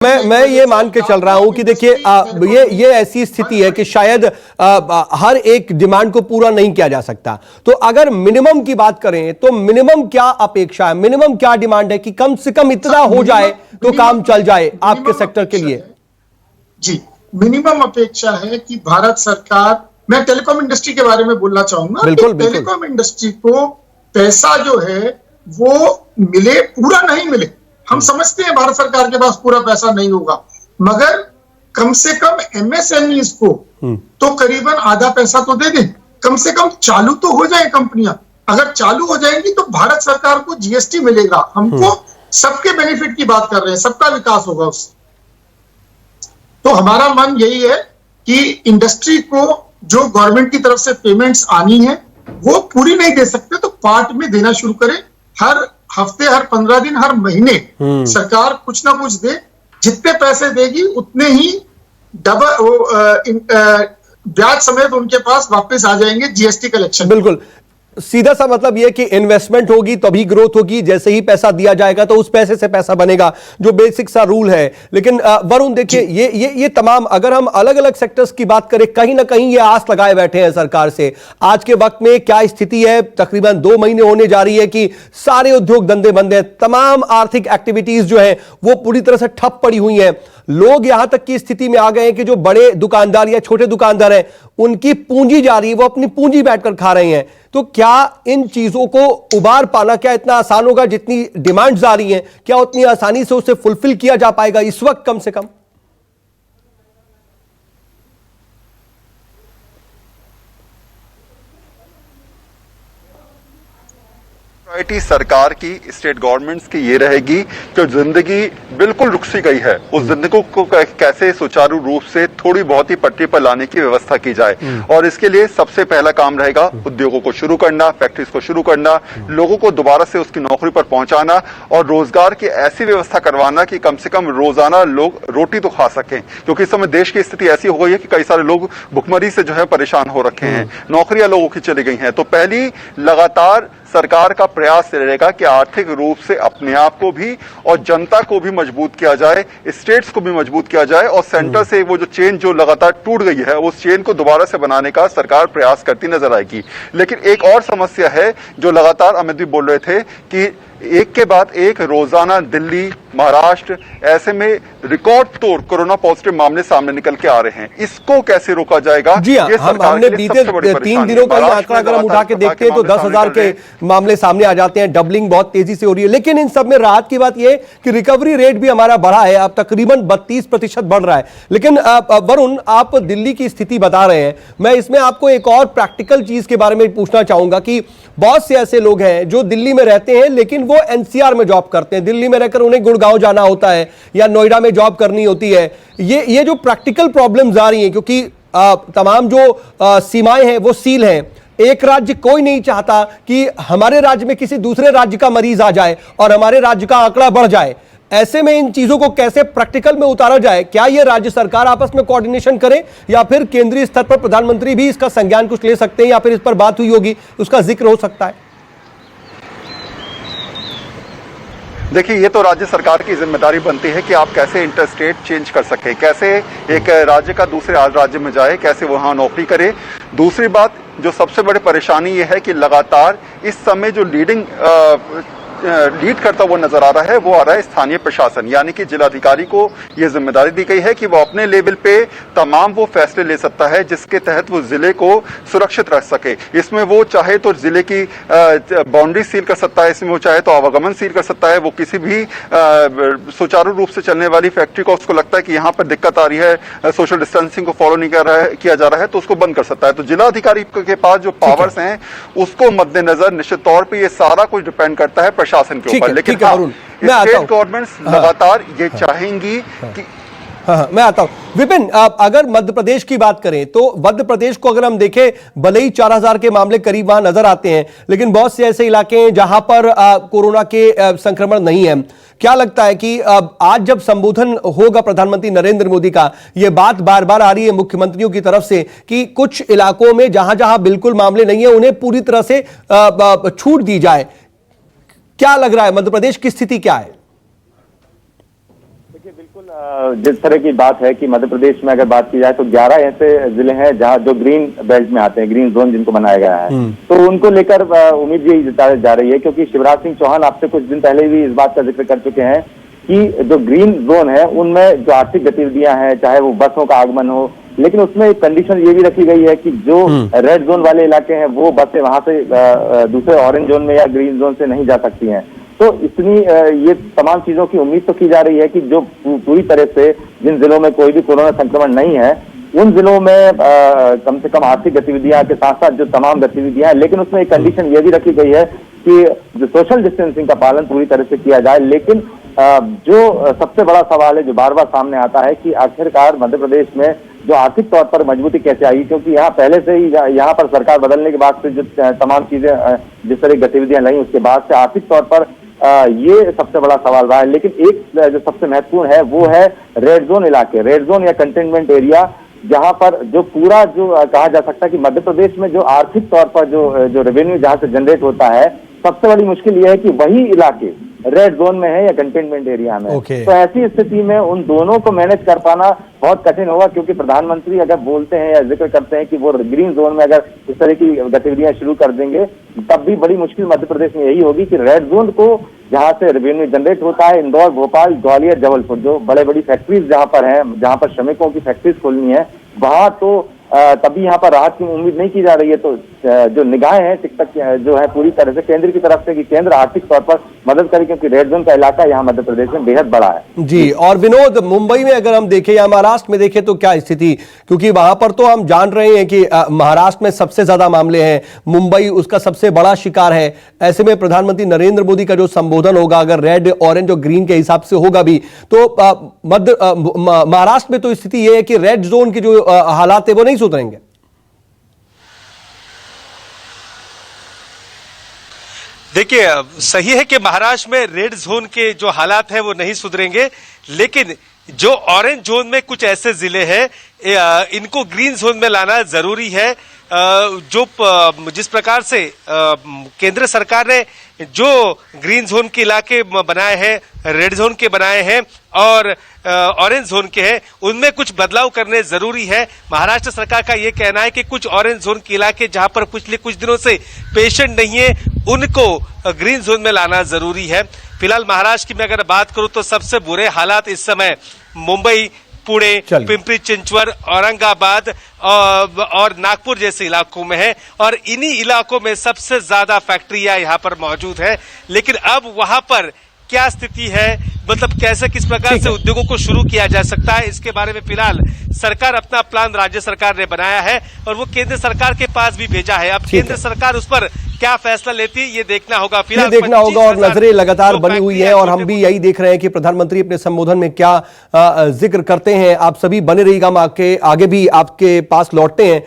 मैं ये मान के चल रहा हूं कि देखिए ये ऐसी स्थिति है कि शायद हर एक डिमांड को पूरा नहीं किया जा सकता। तो अगर मिनिमम की बात करें तो मिनिमम क्या अपेक्षा है, मिनिमम क्या डिमांड है कि कम से कम इतना हो जाए तो काम चल जाए आपके सेक्टर के लिए? जी, मिनिमम अपेक्षा है कि भारत सरकार, मैं टेलीकॉम इंडस्ट्री के बारे में बोलना चाहूंगा। बिल्कुल, तो टेलीकॉम इंडस्ट्री को पैसा जो है वो मिले, पूरा नहीं मिले। हम समझते हैं भारत सरकार के पास पूरा पैसा नहीं होगा, मगर कम से कम एमएसएमईज को तो करीबन आधा पैसा तो दे दें, कम से कम चालू तो हो जाए कंपनियां। अगर चालू हो जाएंगी तो भारत सरकार को जीएसटी मिलेगा। हमको सबके बेनिफिट की बात कर रहे हैं, सबका विकास होगा उससे। तो हमारा मन यही है कि इंडस्ट्री को जो गवर्नमेंट की तरफ से पेमेंट्स आनी है वो पूरी नहीं दे सकते तो पार्ट में देना शुरू करें। हर हफ्ते, हर 15 दिन, हर महीने सरकार कुछ ना कुछ दे। जितने पैसे देगी उतने ही डबल ब्याज समेत उनके पास वापस आ जाएंगे जीएसटी कलेक्शन। बिल्कुल, सीधा सा मतलब यह कि इन्वेस्टमेंट होगी तभी ग्रोथ होगी। जैसे ही पैसा दिया जाएगा तो उस पैसे से पैसा बनेगा, जो बेसिक सा रूल है। लेकिन वरुण देखिए, ये तमाम, अगर हम अलग अलग सेक्टर्स की बात करें, कहीं ना कहीं ये आस लगाए बैठे हैं सरकार से। आज के वक्त में क्या स्थिति है, तकरीबन 2 महीने होने जा रही है कि सारे उद्योग धंधे बंद हैं, तमाम आर्थिक एक्टिविटीज जो है वो पूरी तरह से ठप पड़ी हुई हैं। लोग यहां तक की स्थिति में आ गए हैं कि जो बड़े दुकानदार या छोटे दुकानदार हैं उनकी पूंजी जा रही है, वो अपनी पूंजी बैठकर खा रहे हैं। तो क्या इन चीजों को उबार पाना क्या इतना आसान होगा? जितनी डिमांड्स आ रही हैं, क्या उतनी आसानी से उसे फुलफिल किया जा पाएगा इस वक्त कम से कम? प्रायोरिटी सरकार की, स्टेट गवर्नमेंट्स की ये रहेगी कि जिंदगी बिल्कुल रुक सी गई है, उस जिंदगी को कैसे सुचारू रूप से थोड़ी बहुत ही पटरी पर लाने की व्यवस्था की जाए। और इसके लिए सबसे पहला काम रहेगा उद्योगों को शुरू करना, फैक्ट्रीज को शुरू करना, लोगों को दोबारा से उसकी नौकरी पर पहुंचाना और रोजगार की ऐसी व्यवस्था करवाना कि कम से कम रोजाना लोग रोटी तो खा सकें। क्योंकि इस समय देश की स्थिति ऐसी हो गई है कि कई सारे लोग भुखमरी से जो है परेशान हो रखे हैं, नौकरियां लोगों की चली गई हैं। तो पहली लगातार सरकार का प्रयास रहेगा कि आर्थिक रूप से अपने आप को भी और जनता को भी मजबूत किया जाए, स्टेट्स को भी मजबूत किया जाए और सेंटर से वो जो चेन जो लगातार टूट गई है उस चेन को दोबारा से बनाने का सरकार प्रयास करती नजर आएगी। लेकिन एक और समस्या है जो लगातार अमित भी बोल रहे थे कि एक के बाद एक रोजाना दिल्ली, महाराष्ट्र, ऐसे में रिकॉर्ड तोड़ कोरोना पॉजिटिव मामले सामने निकल के आ रहे हैं। इसको कैसे रोका जाएगा? जी हाँ, हमने बीते 3 दिनों का ये आंकड़ा अगर हम उठा के देखते हैं तो 10,000 के मामले सामने आ जाते हैं। डबलिंग बहुत तेजी से हो रही है। लेकिन इन सब में राहत की बात यह कि रिकवरी रेट भी हमारा बढ़ा है, अब तकरीबन 32% बढ़ रहा है। लेकिन वरुण, आप दिल्ली की स्थिति बता रहे हैं, मैं इसमें आपको एक और प्रैक्टिकल चीज के बारे में पूछना चाहूंगा कि बहुत से ऐसे लोग हैं जो दिल्ली में रहते हैं लेकिन वो एनसीआर में जॉब करते हैं। दिल्ली में रहकर उन्हें गुड़गांव जाना होता है या नोएडा में जॉब करनी होती है। ये जो प्रैक्टिकल प्रॉब्लम्स आ रही हैं, क्योंकि तमाम जो सीमाएं हैं वो सील हैं। एक राज्य, कोई नहीं चाहता कि हमारे राज्य में किसी दूसरे राज्य का मरीज आ जाए और हमारे राज्य का आंकड़ा बढ़ जाए। ऐसे में इन चीजों को कैसे प्रैक्टिकल में उतारा जाए? क्या यह राज्य सरकार आपस में कोऑर्डिनेशन करे या फिर केंद्रीय स्तर पर प्रधानमंत्री भी इसका संज्ञान कुछ ले सकते हैं या फिर इस पर बात हुई होगी, उसका जिक्र हो सकता है? देखिए, ये तो राज्य सरकार की जिम्मेदारी बनती है कि आप कैसे इंटरस्टेट चेंज कर सके, कैसे एक राज्य का दूसरे राज्य में जाए, कैसे वहां नौकरी करे। दूसरी बात जो सबसे बड़ी परेशानी ये है कि लगातार इस समय जो लीड करता हुआ नजर आ रहा है वो आ रहा है स्थानीय प्रशासन, यानी कि जिलाधिकारी को ये जिम्मेदारी दी गई है कि वो अपने लेवल पे तमाम वो फैसले ले सकता है जिसके तहत वो जिले को सुरक्षित रख सके। इसमें वो चाहे तो जिले की बाउंड्री सील कर सकता है, इसमें वो चाहे तो आवागमन सील कर सकता है। वो किसी भी सुचारू रूप से चलने वाली फैक्ट्री को उसको लगता है कि यहाँ पर दिक्कत आ रही है, सोशल डिस्टेंसिंग को फॉलो नहीं किया जा रहा है, तो उसको बंद कर सकता है। तो जिलाधिकारी के पास जो पावर्स हैं उसको मद्देनजर निश्चित तौर पर यह सारा कुछ डिपेंड करता है शासन के ऊपर। लेकिन स्टेट गवर्नमेंट्स लगातार ये चाहेंगी कि मैं आता हूं विपिन, अगर मध्य प्रदेश की बात करें तो मध्य प्रदेश को अगर हम देखें, भले ही 4,000 के मामले करीब वहां नजर आते हैं लेकिन बहुत से ऐसे इलाके हैं जहां पर कोरोना के संक्रमण नहीं है। क्या लगता है कि आज जब संबोधन होगा प्रधानमंत्री नरेंद्र मोदी का, यह बात बार बार आ रही है मुख्यमंत्रियों की तरफ से कि कुछ इलाकों में जहां जहां बिल्कुल मामले नहीं है उन्हें पूरी तरह से छूट दी जाए। क्या लग रहा है, मध्य प्रदेश की स्थिति क्या है? देखिए, बिल्कुल जिस तरह की बात है कि मध्य प्रदेश में अगर बात की जाए तो 11 ऐसे जिले हैं जहां जो ग्रीन बेल्ट में आते हैं, ग्रीन जोन जिनको बनाया गया है, तो उनको लेकर उम्मीद यही जताई जा रही है, क्योंकि शिवराज सिंह चौहान आपसे कुछ दिन पहले भी इस बात का जिक्र कर चुके हैं कि जो ग्रीन जोन है उनमें जो आर्थिक गतिविधियां हैं, चाहे वो बसों का आगमन हो, लेकिन उसमें एक कंडीशन ये भी रखी गई है कि जो रेड जोन वाले इलाके हैं वो बसें वहां से दूसरे ऑरेंज जोन में या ग्रीन जोन से नहीं जा सकती हैं। तो इतनी ये तमाम चीजों की उम्मीद तो की जा रही है कि जो पूरी तरह से जिन जिलों में कोई भी कोरोना संक्रमण नहीं है उन जिलों में कम से कम आर्थिक गतिविधियां के साथ साथ जो तमाम गतिविधियां हैं, लेकिन उसमें एक कंडीशन ये भी रखी गई है कि जो सोशल डिस्टेंसिंग का पालन पूरी तरह से किया जाए। लेकिन जो सबसे बड़ा सवाल है जो बार बार सामने आता है कि आखिरकार मध्य प्रदेश में जो आर्थिक तौर पर मजबूती कैसे आई, क्योंकि यहाँ पहले से ही यहाँ पर सरकार बदलने के बाद से जो तमाम चीजें जिस तरह गतिविधियां लाई उसके बाद से आर्थिक तौर पर ये सबसे बड़ा सवाल रहा है। लेकिन एक जो सबसे महत्वपूर्ण है वो है रेड जोन इलाके, रेड जोन या कंटेनमेंट एरिया, जहां पर जो पूरा जो कहा जा सकता है कि मध्य प्रदेश में जो आर्थिक तौर पर जो रेवेन्यू जहां से जनरेट होता है, सबसे बड़ी मुश्किल यह है कि वही इलाके रेड जोन में है या कंटेनमेंट एरिया में। तो ऐसी स्थिति में उन दोनों को मैनेज कर पाना बहुत कठिन होगा, क्योंकि प्रधानमंत्री अगर बोलते हैं या जिक्र करते हैं कि वो ग्रीन जोन में अगर इस तरह की गतिविधियां शुरू कर देंगे, तब भी बड़ी मुश्किल मध्य प्रदेश में यही होगी कि रेड जोन को जहां से रेवेन्यू जनरेट होता है, इंदौर, भोपाल, ग्वालियर, जबलपुर, जो बड़े बड़ी फैक्ट्रीज जहां पर हैं, जहां पर श्रमिकों की फैक्ट्रीज खोलनी है, वहां तो तभी यहाँ पर राहत की उम्मीद नहीं की जा रही है। तो जो निगाहें हैं शिक्षक जो है पूरी तरह से केंद्र की तरफ से कि केंद्र आर्थिक तौर पर मदद करे, क्योंकि रेड जोन का इलाका यहाँ मध्य प्रदेश में बेहद बड़ा है। जी, और विनोद, मुंबई में अगर हम देखें या महाराष्ट्र में देखें तो क्या स्थिति, क्योंकि वहां पर तो हम जान रहे हैं कि महाराष्ट्र में सबसे ज्यादा मामले हैं, मुंबई उसका सबसे बड़ा शिकार है। ऐसे में प्रधानमंत्री नरेंद्र मोदी का जो संबोधन होगा अगर रेड, ऑरेंज और ग्रीन के हिसाब से होगा भी, तो महाराष्ट्र में तो स्थिति यह है कि रेड जोन की जो हालात है वो नहीं सुधरेंगे। देखिए, सही है कि महाराष्ट्र में रेड जोन के जो हालात हैं वो नहीं सुधरेंगे, लेकिन जो ऑरेंज जोन में कुछ ऐसे जिले हैं इनको ग्रीन जोन में लाना जरूरी है। जो जिस प्रकार से केंद्र सरकार ने जो ग्रीन जोन के इलाके बनाए हैं, रेड जोन के बनाए हैं और ऑरेंज जोन के हैं, उनमें कुछ बदलाव करने जरूरी है। महाराष्ट्र सरकार का यह कहना है कि कुछ ऑरेंज जोन के इलाके जहां पर पिछले कुछ दिनों से पेशेंट नहीं है उनको ग्रीन जोन में लाना जरूरी है। फिलहाल महाराष्ट्र की मैं अगर बात करूं तो सबसे बुरे हालात इस समय मुंबई, पुणे, पिंपरी चिंचवड, औरंगाबाद और नागपुर जैसे इलाकों में है, और इन्हीं इलाकों में सबसे ज्यादा फैक्ट्रियां यहां पर मौजूद है। लेकिन अब वहां पर क्या स्थिति है, मतलब कैसे किस प्रकार से उद्योगों को शुरू किया जा सकता है, इसके बारे में फिलहाल सरकार अपना प्लान राज्य सरकार ने बनाया है और वो केंद्र सरकार के पास भी भेजा है। अब केंद्र सरकार उस पर क्या फैसला लेती है ये देखना होगा। फिलहाल देखना होगा और नजरें लगातार बनी हुई है और हम भी यही देख रहे हैं कि प्रधानमंत्री अपने संबोधन में क्या जिक्र करते हैं। आप सभी बने रहिएगा, हम आगे भी आपके पास लौटते हैं।